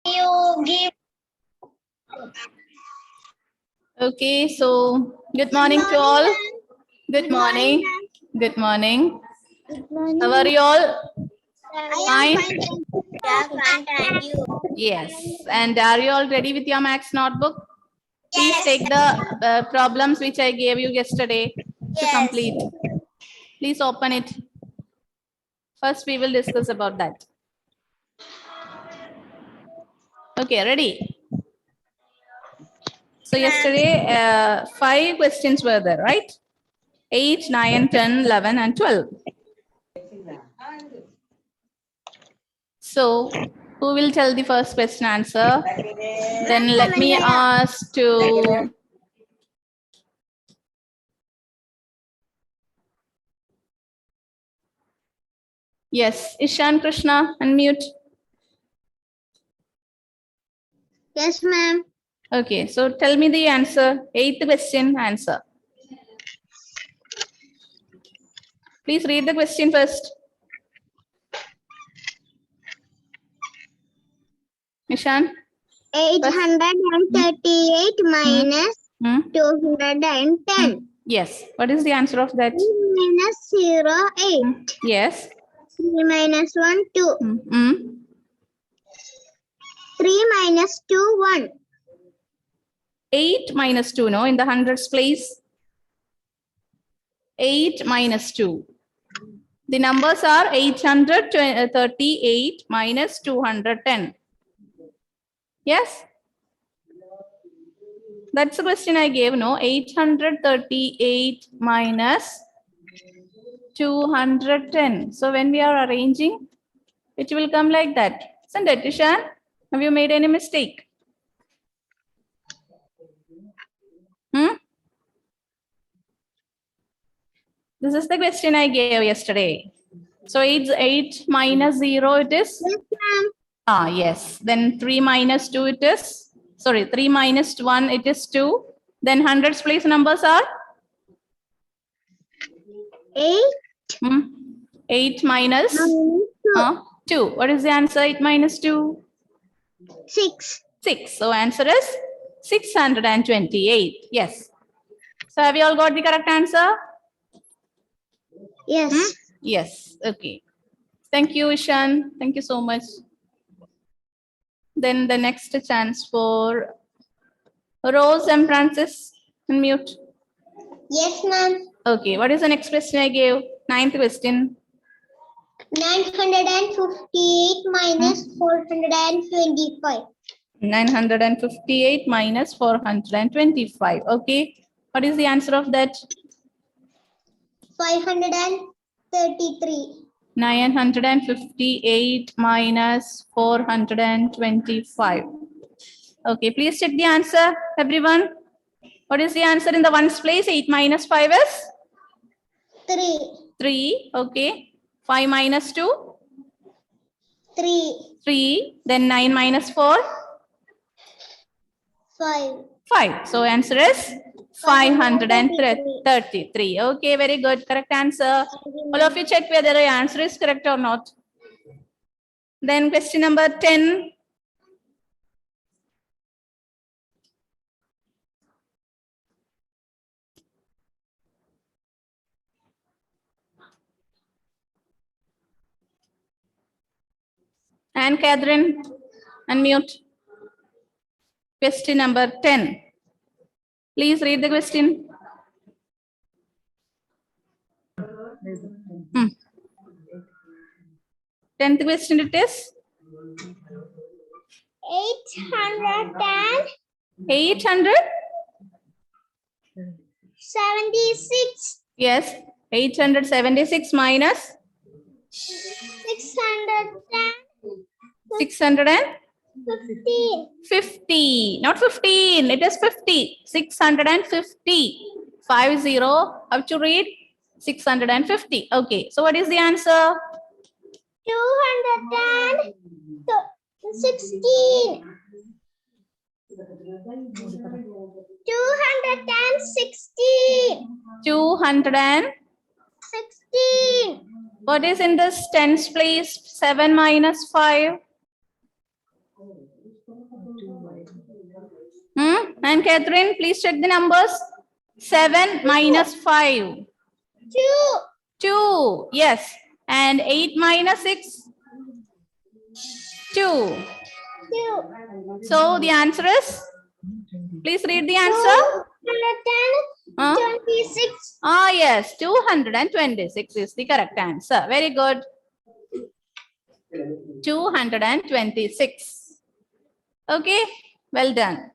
You give. Okay, so good morning to all. Good morning. Good morning. Good morning. How are you all? I am fine. Yeah, fine. Thank you. Yes. And are you all ready with your Max notebook? Please Yes. take the problems which I gave you yesterday to Yes. complete. Please open it. First, we will discuss about that. Okay, ready? So yesterday, 5 questions were there, right? 8, 9, 10, 11, and 12. So, who will tell the first question answer? Then let me ask to... Yes, Ishan Krishna, unmute. Yes, ma'am. Okay, so tell me the answer. 8th question answer. Please read the question first. Ishan? 838 minus 210. Yes. What is the answer of that? 3 minus 0, 8. Yes. 3 minus 1, 2. 3 minus 2, 1. 8 minus 2, no? In the hundreds place. 8 minus 2. The numbers are 838 minus 210. Yes? That's the question I gave, no? 838 minus 210. So when we are arranging, it will come like that. Isn't it, Ishan? Have you made any mistake? This is the question I gave yesterday. So 8 minus 0 it is? Yes, ma'am. Yes. Then 3 minus 2 it is? Sorry, 3 minus 1 it is 2. Then hundreds place numbers are? 8. 8 minus 2. What is the answer? 8 minus 2? 6. 6. So answer is 628. Yes. So have you all got the correct answer? Yes. Yes. Okay. Thank you, Ishan. Thank you so much. Then the next chance for Rose and Francis. Unmute. Yes, ma'am. Okay. What is the next question I gave? 9th question. 958 minus 425. 958 minus 425. Okay. What is the answer of that? 533. 958 minus 425. Okay, please check the answer, everyone. What is the answer in the ones place? 8 minus 5 is? 3. 3. Okay. 5 minus 2? 3. 3. Then 9 minus 4? 5. 5. So answer is 533. Okay, very good. Correct answer. All of you check whether the answer is correct or not. Then question number 10. And Catherine, unmute. Question number 10. Please read the question. 10th question it is? 876. Yes. 876 minus? 610. 650. Not 15. It is 50. 650. 50. How to read? 650. Okay. So what is the answer? 216. 216. 216. What is in this tens place? 7 minus 5? And Catherine, please check the numbers. 7 minus 5. 2. 2. Yes. And 8 minus 6. 2. 2. So the answer is? Please read the answer. 226. Ah, yes. 226 is the correct answer. Very good. 226. Okay. Well done.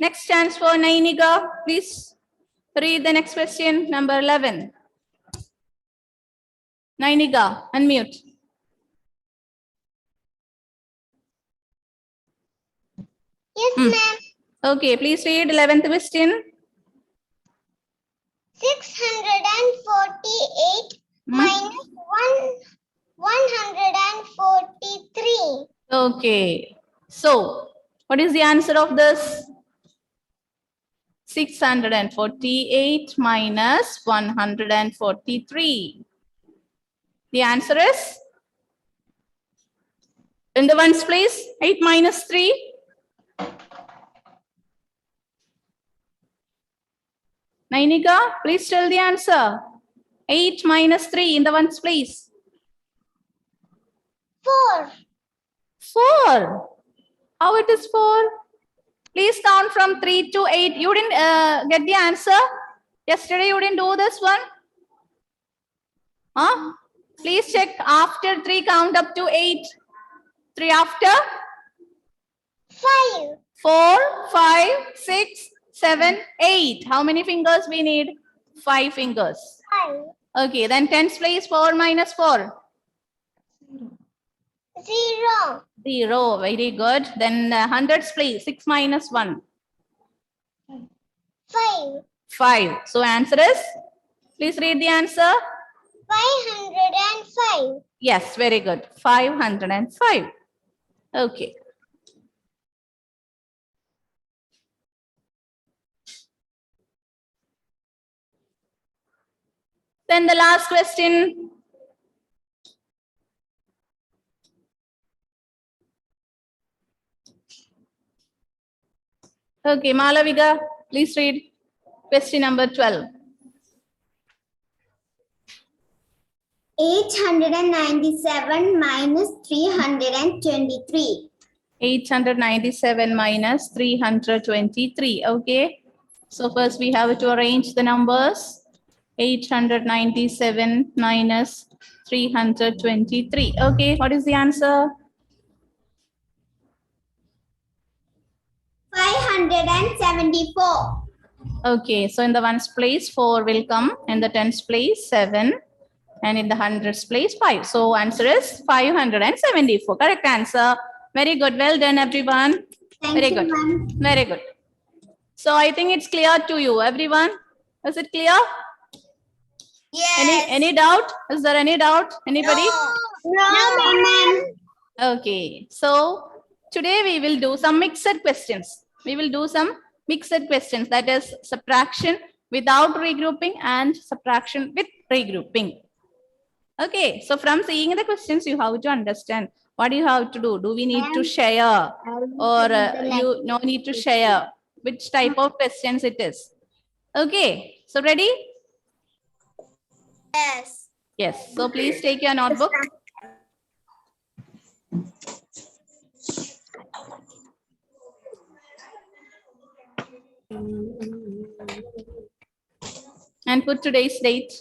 Next chance for Nainika. Please read the next question, number 11. Nainika, unmute. Yes, ma'am. Okay, please read 11th question. 648 minus 143. Okay. So, what is the answer of this? 648 minus 143. The answer is? In the ones place, 8 minus 3. Nainika, please tell the answer. 8 minus 3 in the ones place. 4. 4. How it is 4? Please count from 3 to 8. You didn't get the answer? Yesterday you didn't do this one? Huh? Please check after 3, count up to 8. 3 after? 5. 4, 5, 6, 7, 8. How many fingers we need? 5 fingers. 5. Okay, then tens place 4 minus 4. 0. 0. Very good. Then hundreds place 6 minus 1. 5. 5. So answer is? Please read the answer. 505. Yes, very good. 505. Okay. Then the last question. Okay, Malavika, please read question number 12. 897 minus 323. 897 minus 323. Okay. So first we have to arrange the numbers. 897 minus 323. Okay, what is the answer? 574. Okay, so in the ones place 4 will come, in the tens place 7, and in the hundreds place 5. So answer is 574. Correct answer. Very good. Well done, everyone. Very good. Very good. So I think it's clear to you, everyone. Is it clear? Yes. Any doubt? Is there any doubt? Anybody? No, ma'am. Okay. So today we will do some mixed questions. We will do some mixed questions, that is subtraction without regrouping and subtraction with regrouping. Okay. So from seeing the questions, you have to understand what you have to do. Do we need to share or you no need to share? Which type of questions it is? Okay. So ready? Yes. Yes. So please take your notebook. And put today's date.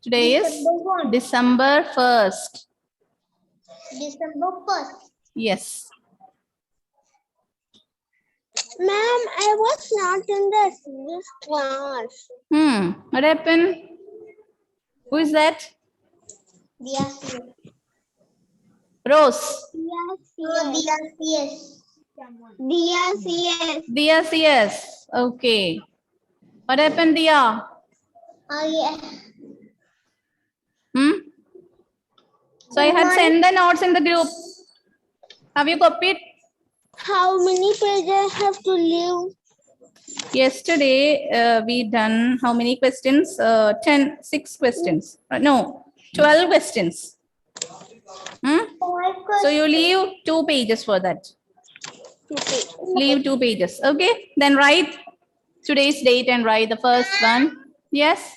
Today is December 1st. December 1st. Yes. Ma'am, I was not in this class. What happened? Who is that? Yes. Rose. Yes. Dia, yes. Okay. What happened, Dia? Oh, yeah. So I had sent the notes in the group. Have you copied? How many pages have to leave? Yesterday, we done how many questions? 6 questions. No, 12 questions. So you leave 2 pages for that. Leave 2 pages. Okay. Then write today's date and write the first one. Yes.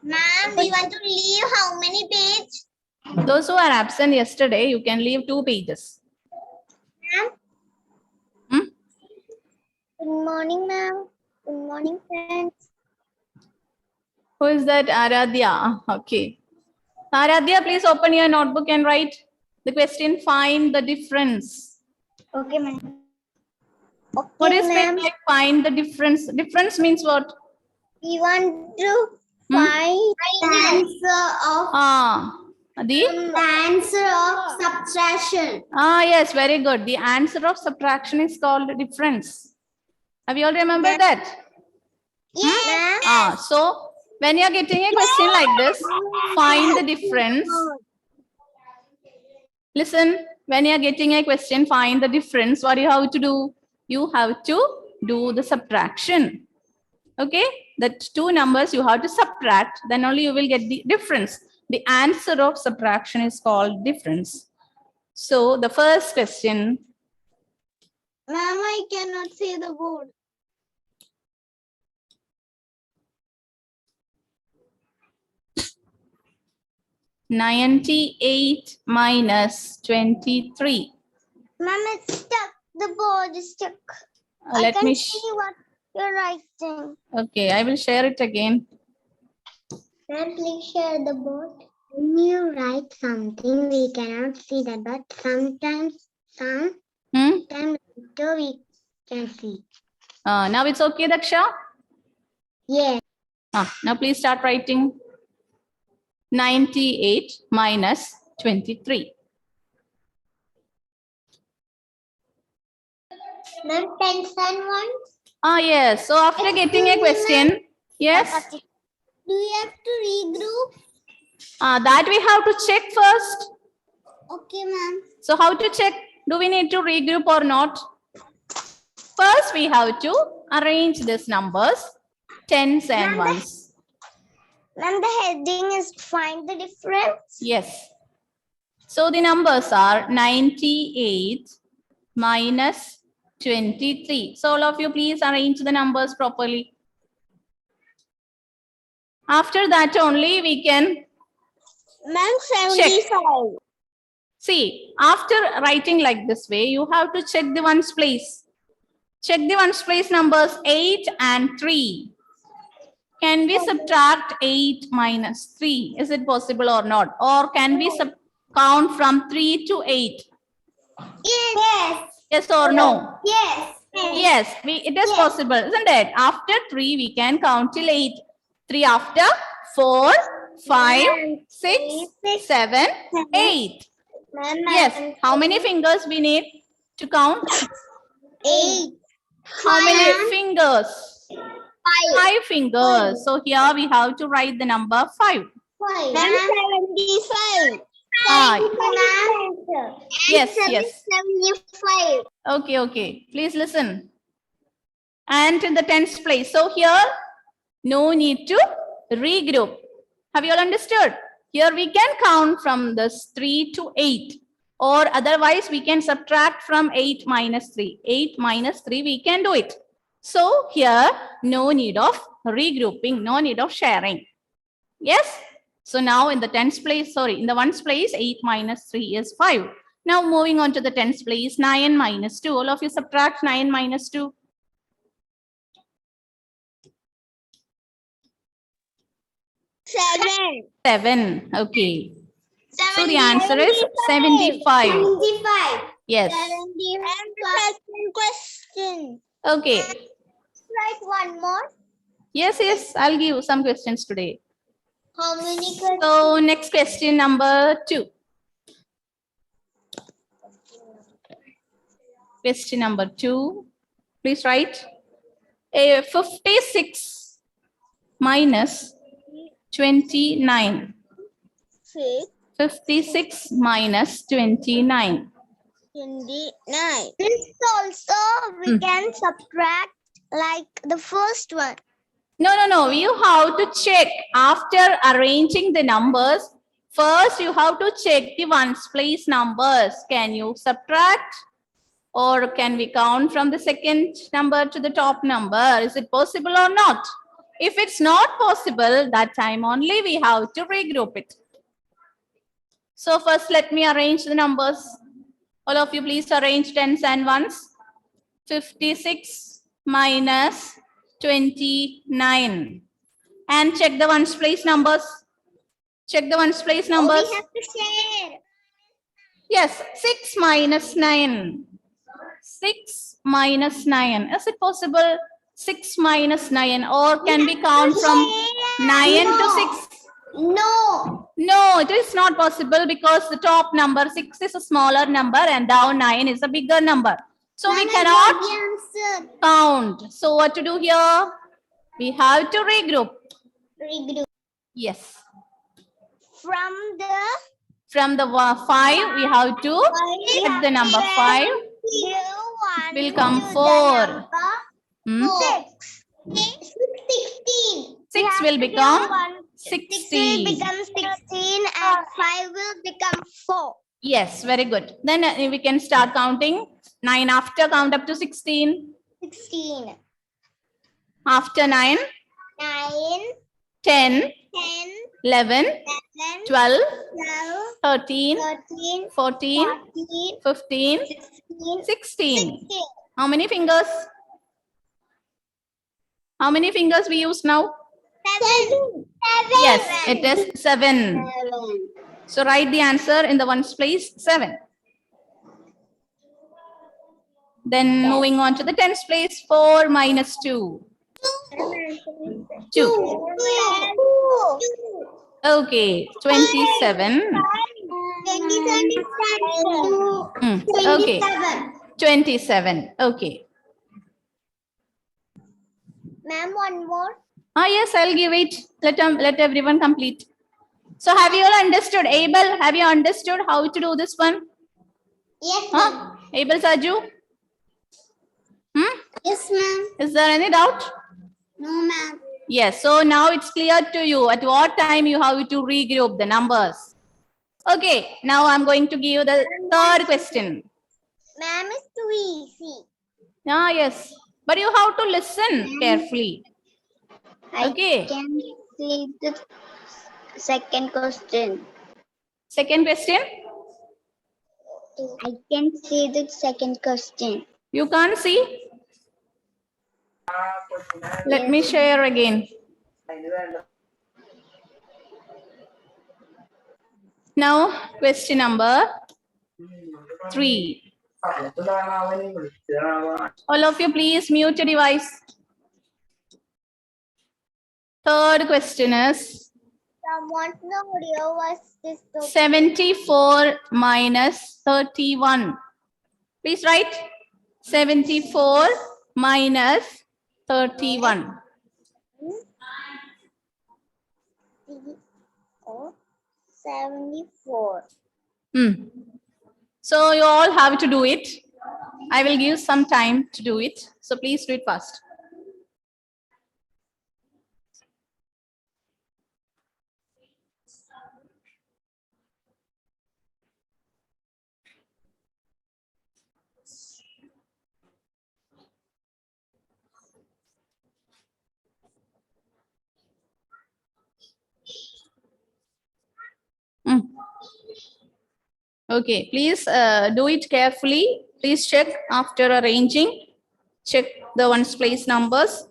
Ma'am, we want to leave how many pages? Those who are absent yesterday, you can leave 2 pages. Ma'am? Hmm? Good morning, ma'am. Good morning, friends. Who is that? Aradhya. Okay. Aradhya, please open your notebook and write the question. Find the difference. Okay, ma'am. Okay, What is ma'am. meant by find the difference? Difference means what? We want to find the answer of subtraction. Yes, very good. The answer of subtraction is called difference. Have you all remembered that? Yes. So when you are getting a question like this, find the difference. Listen, when you are getting a question, find the difference. What do you have to do? You have to do the subtraction. Okay, that 2 numbers you have to subtract, then only you will get the difference. The answer of subtraction is called difference. So the first question. Ma'am, I cannot see the board. -98 minus 23. Ma'am, it's stuck. The board is stuck. Let me see what you're writing. Okay, I will share it again. Ma'am, please share the board. When you write something, we cannot see that, but sometimes we can see. Now it's okay, Daksha? Yes. Now please start writing. 98 minus 23. Ma'am, 10s and 1s. Yes. So after getting a question, yes. Do you have to regroup? That we have to check first. Okay, ma'am. So how to check? Do we need to regroup or not? First, we have to arrange these numbers, 10s and 1s. Ma'am, the heading is find the difference. Yes. So the numbers are 98 minus 23. So all of you please arrange the numbers properly. After that only we can Ma'am, 75. See, after writing like this way, you have to check the ones place. Check the ones place numbers 8 and 3. Can we subtract 8 minus 3? Is it possible or not? Or can we count from 3 to 8? Yes. Yes or no? Yes. Yes, it is possible, isn't it? After 3, we can count till 8. 3 after, 4, 5, 6, 7, 8. Yes, how many fingers we need to count? 8. How many fingers? 5 fingers. So here we have to write the number 5. 75. Yes, yes. 75. Okay. Please listen. And in the 10th place. So here, no need to regroup. Have you all understood? Here we can count from this 3 to 8. Or otherwise we can subtract from 8 minus 3. 8 minus 3 we can do it. So here no need of regrouping, no need of sharing. Yes? So now in the 10th place, in the 1st place 8 minus 3 is 5. Now moving on to the 10th place, 9 minus 2. All of you subtract 9 minus 2. 7. Okay. So the answer is 75. 75. Yes. 75. And question. Okay. Write one more. Yes. I'll give you some questions today. How many questions? So next question number 2. Question number 2. Please write. 56 minus 29. 56 minus 29. 29. This also we can subtract like the first one. No. You have to check after arranging the numbers. First, you have to check the ones place numbers. Can you subtract? Or can we count from the second number to the top number? Is it possible or not? If it's not possible, that time only we have to regroup it. So first, let me arrange the numbers. All of you please arrange tens and ones. 56 minus 29. And check the ones place numbers. Check the ones place numbers. We have to share. Yes, 6 minus 9. 6 minus 9. Is it possible? 6 minus 9. Or can we count from 9 to 6? No. No, it is not possible because the top number 6 is a smaller number and down 9 is a bigger number. So we cannot count. So what to do here? We have to regroup. Regroup. Yes. From the 5, we have to hit the number 5. Will come 4. 6 will become 16. 6 will become 16 and 5 will become 4. Yes, very good. Then we can start counting. 9 after, count up to 16. 16. After 9, 9, 10, 10, 11, 11, 12, 12, 13, 13, 14, 14, 15, 16, 16. How many fingers? How many fingers we use now? 7. Yes, it is 7. So write the answer in the ones place, 7. Then moving on to the tens place, 4 minus 2. 2. Okay, 27. Okay, 27. Okay. Ma'am, one more. Yes, I'll give it. Let everyone complete. So have you all understood? Abel, have you understood how to do this one? Yes, ma'am. Abel Saju? Yes, ma'am. Is there any doubt? No, ma'am. Yes, so now it's clear to you at what time you have to regroup the numbers. Okay, now I'm going to give you the third question. Ma'am, is too easy. Yes, but you have to listen carefully. Okay. I can see the second question. Second question? I can see the second question. You can't see? Let me share again. Now, question number 3. All of you, please mute your device. Third question is Someone audio was this. 74 minus 31. Please write 74 minus 31. 74. So you all have to do it. I will give some time to do it. So please do it fast. Okay, please do it carefully. Please check after arranging. Check the ones place numbers.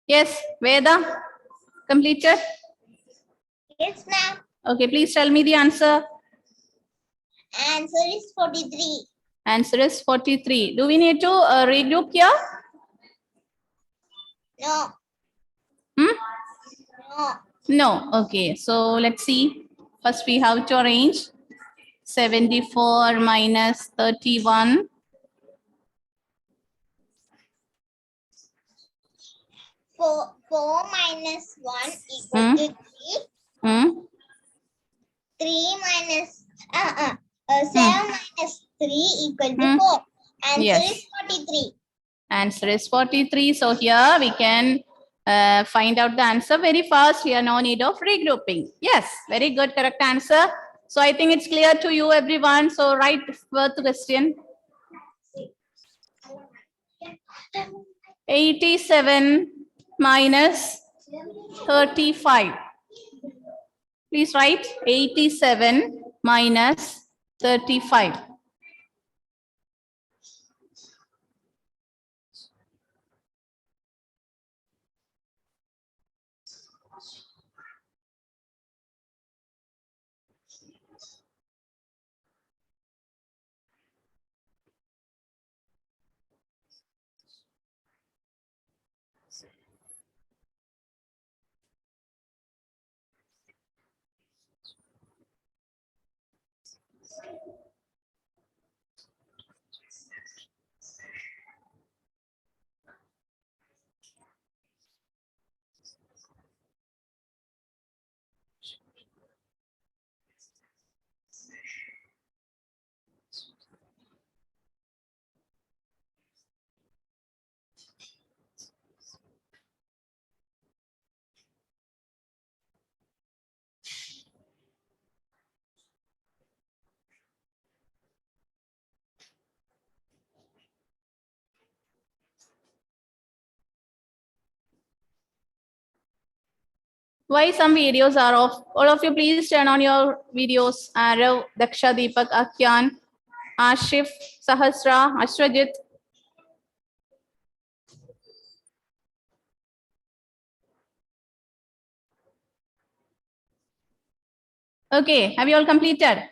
Yes, Veda, completed? Yes, ma'am. Okay, please tell me the answer. Answer is 43. Answer is 43. Do we need to regroup here? No. Hmm? No. No. Okay, so let's see. First, we have to arrange 74 minus 31. 4 minus 1 equal to 3. Hmm? 3 minus 7 minus 3 equal to Hmm. 4. Answer Yes. is 43. Answer is 43. So here we can find out the answer very fast. Here, no need of regrouping. Yes, very good, correct answer. So I think it's clear to you, everyone. So write first question. 87 minus 35. Please write 87 minus 35. Why some videos are off? All of you, please turn on your videos. Arav, Daksha, Deepak, Akyan, Ashif, Sahasra, Ashrajit. Okay, have you all completed?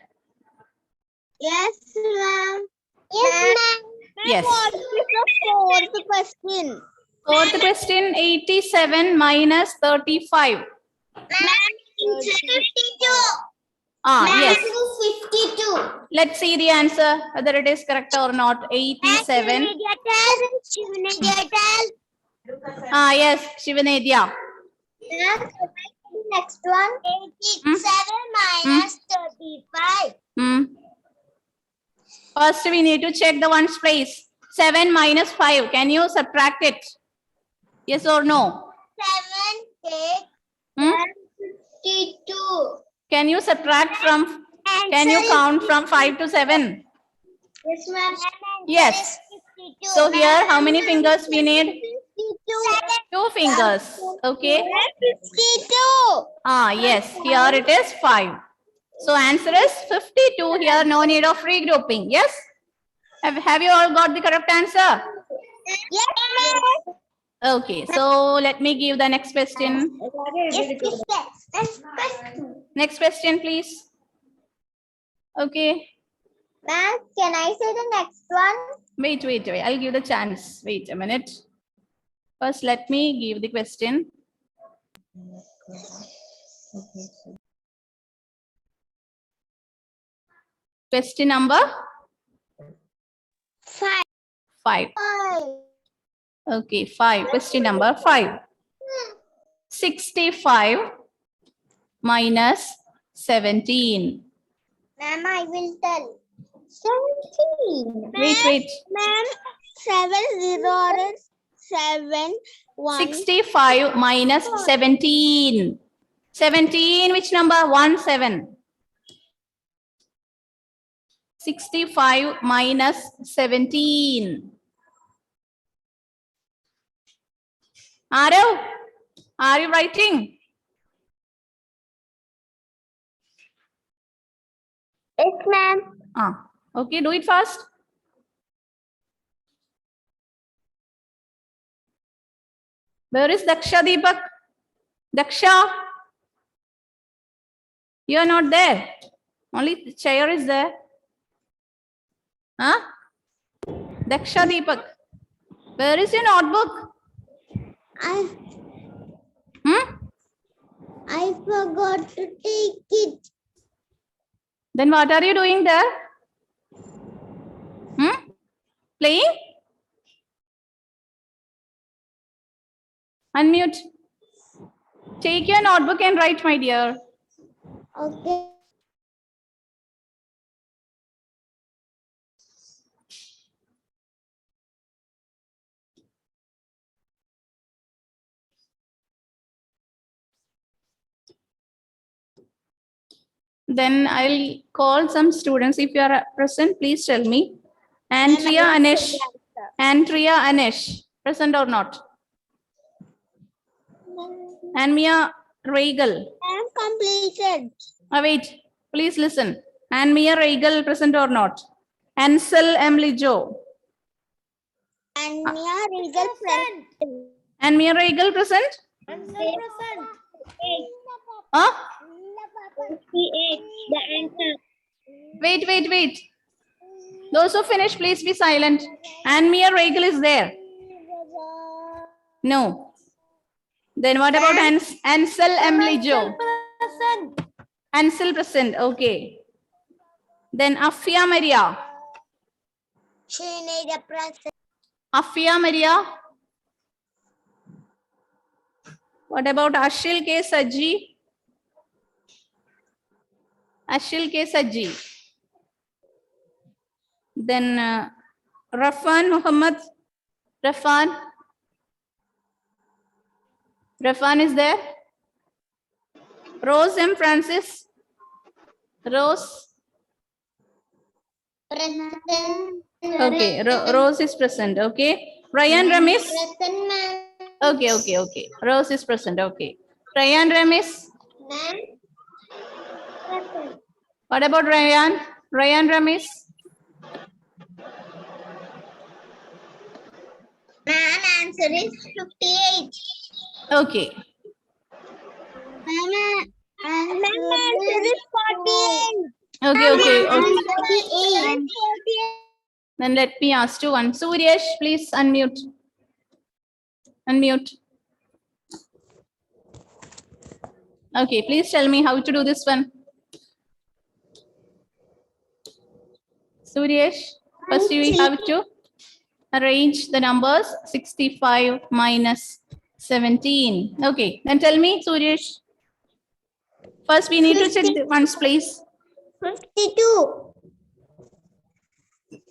Yes, ma'am. Yes, ma'am. Yes. What is the fourth question? Fourth question, 87 minus 35. Ma'am, it's 52. Yes. Ma'am, it's 52. Let's see the answer, whether it is correct or not. 87. Yes, Shivanedya. Next one. 87 minus 35. First, we need to check the ones place. 7 minus 5. Can you subtract it? Yes or no? 7, 8, 52. Can you subtract from, can you count from 5 to 7? Yes, ma'am. Yes. So here, how many fingers we need? 2 fingers. Okay. 52. Yes. Here it is 5. So answer is 52. Here, no need of regrouping. Yes. Have you all got the correct answer? Yes, ma'am. Okay. So let me give the next question. Yes. Next question, please. Okay. Ma'am, can I say the next one? Wait. I'll give the chance. Wait a minute. First, let me give the question. Question number 5. Okay, 5. Question number 5. 65 minus 17. Ma'am, I will tell. 17. Wait. Ma'am, 7 0 is 7 1. 65 minus 17. 17, which number? 1 7. 65 minus 17. Arav, are you writing? Yes, ma'am. Okay, do it fast. Where is Daksha, Deepak? Daksha? You are not there. Only the chair is there. Huh? Daksha Deepak. Where is your notebook? I forgot to take it. Then what are you doing there? Playing? Unmute. Take your notebook and write, my dear. Okay. Then I'll call some students. If you are present, please tell me. Andrea Anish. Andrea Anish. Present or not? And Mia Regal. I am completed. Wait, please listen. And Mia Regal, present or not? Ansel Emily Joe. And Mia Regal present. And Mia Regal, present? Ansel present. Huh? 58. The answer. Wait. Those who finish, please be silent. And Mia Regal is there. No. Then what about Ansel Emily Joe? Present. Ansel present. Okay. Then Afia Maria. Shineda present. Afia Maria. What about Ashil K. Saji? Ashil K. Saji. Then Rafan Muhammad. Rafan. Rafan is there. Rose M. Francis. Rose. Present. Okay. Rose is present. Okay. Ryan Ramis. Present, ma'am. Okay. Rose is present. Okay. Ryan Ramis. Ma'am. Present. What about Ryan? Ryan Ramis. Ma'am, answer is 58. Okay. Ma'am, answer is 48. Okay. 48. Then let me ask you one. Suryesh, please unmute. Unmute. Okay, please tell me how to do this one. Suryesh, first you have to arrange the numbers 65 minus 17. Okay, then tell me, Suryesh. First, we need to check the ones, please. 52.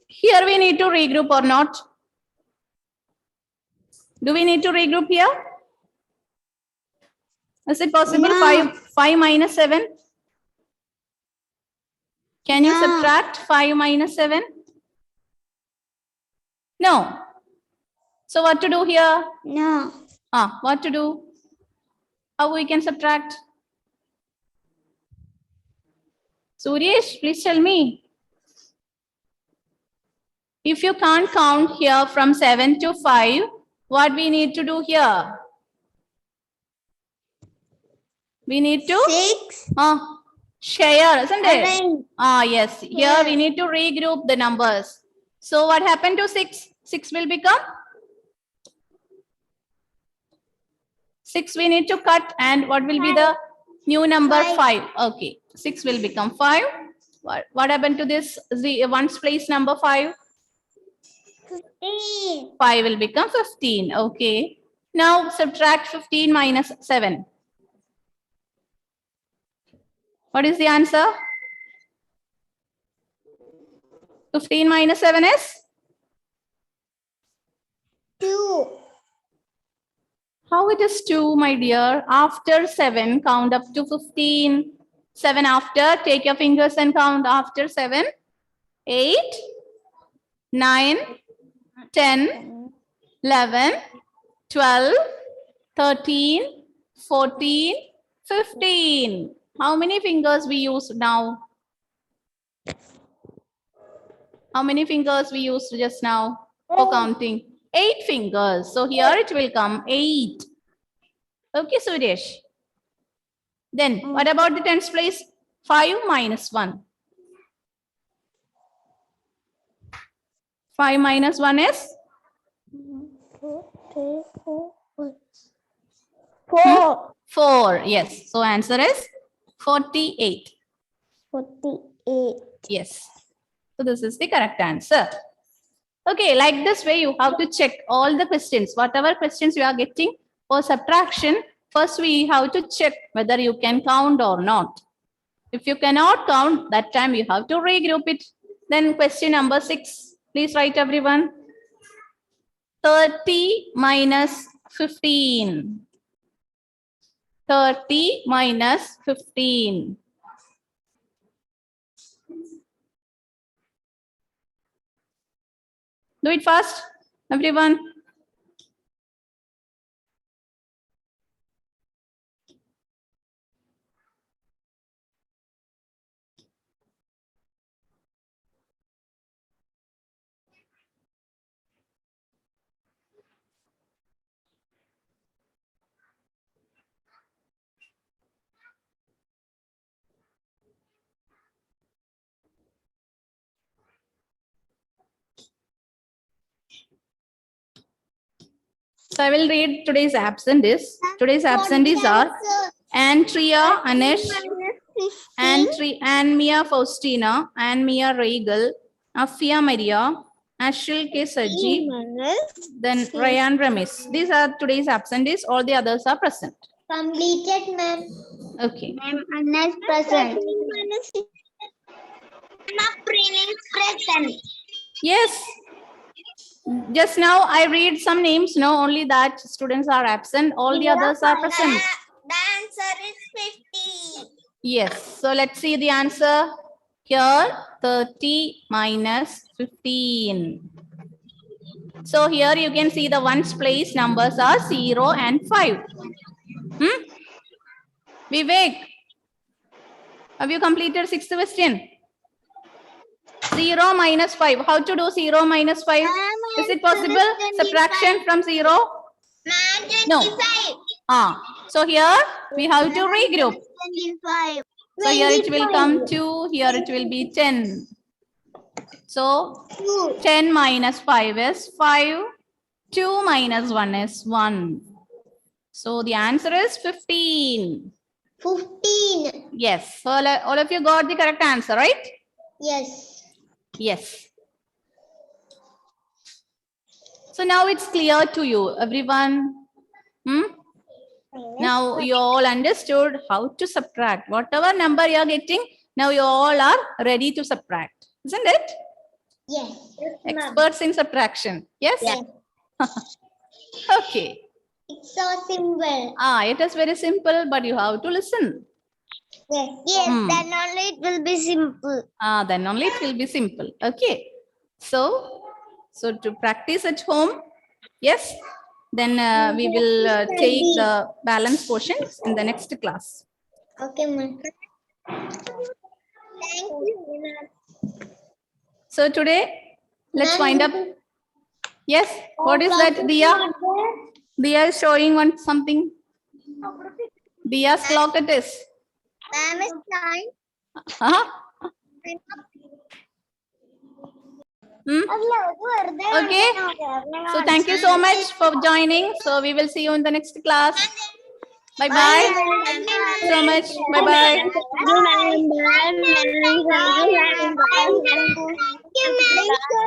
Here we need to regroup or not? Do we need to regroup here? Is it possible? No. 5 minus 7? Can you No. subtract 5 minus 7? No. So what to do here? No. What to do? How we can subtract? Suryesh, please tell me. If you can't count here from 7 to 5, what we need to do here? We need to 6. share, isn't it? Arrange. Yes. Here Yes. we need to regroup the numbers. So what happened to 6? 6 will become 6 we need to cut, and what will be the new number? 5. Okay. 6 will become 5. What happened to this? The ones place number 5? 15. 5 will become 15. Okay. Now subtract 15 minus 7. What is the answer? 15 minus 7 is? 2. How it is 2, my dear? After 7, count up to 15. 7 after, take your fingers and count after 7. 8, 9, 10, 11, 12, 13, 14, 15. How many fingers we use now? How many fingers we used just now for counting? 8 fingers. So here it will come 8. Okay, Suresh. Then what about the tens place? 5 minus 1. 5 minus 1 is 4. Yes. So answer is 48. 48. Yes. So this is the correct answer. Okay, like this way you have to check all the questions. Whatever questions you are getting for subtraction, first we have to check whether you can count or not. If you cannot count, that time you have to regroup it. Then question number 6. Please write everyone. 30 minus 15. 30 minus 15. Do it fast, everyone. So I will read today's absentees. Today's absentees are Antria Anish, Anne-Mia Faustina, Anne-Mia Regal, Afia Maria, Ashil K. Saji, then Ryan Ramis. These are today's absentees. All the others are present. Completed, ma'am. Okay. Ma'am, Anna is present. Present. Yes. Just now I read some names. No, only that students are absent. All the others are present. The answer is 50. Yes. So let's see the answer. Here 30 minus 15. So here you can see the ones place numbers are 0 and 5. Vivek, have you completed 6th question? 0 minus 5. How to do 0 minus 5? Is it possible? Subtraction from 0? No. So here we have to regroup. 25. So here it will come 2. Here it will be 10. So 10 minus 5 is 5. 2 minus 1 is 1. So the answer is 15. 15. Yes. So all of you got the correct answer, right? Yes. Yes. So now it's clear to you, everyone. Now you all understood how to subtract. Whatever number you are getting, now you all are ready to subtract. Isn't it? Yes. Experts in subtraction. Yes? Yes. Okay. It's so simple. It is very simple, but you have to listen. Yes. Yes. Then only it will be simple. Then only it will be simple. Okay. So to practice at home, yes. Then we will take the balance portions in the next class. Okay, ma'am. Thank you. So today, let's wind up. Yes. What is that, Diya? Diya is showing something. Diya's clock it is. Ma'am is time. Okay. So thank you so much for joining. So we will see you in the next class. Bye-bye. So much. Bye-bye. Thank you, ma'am.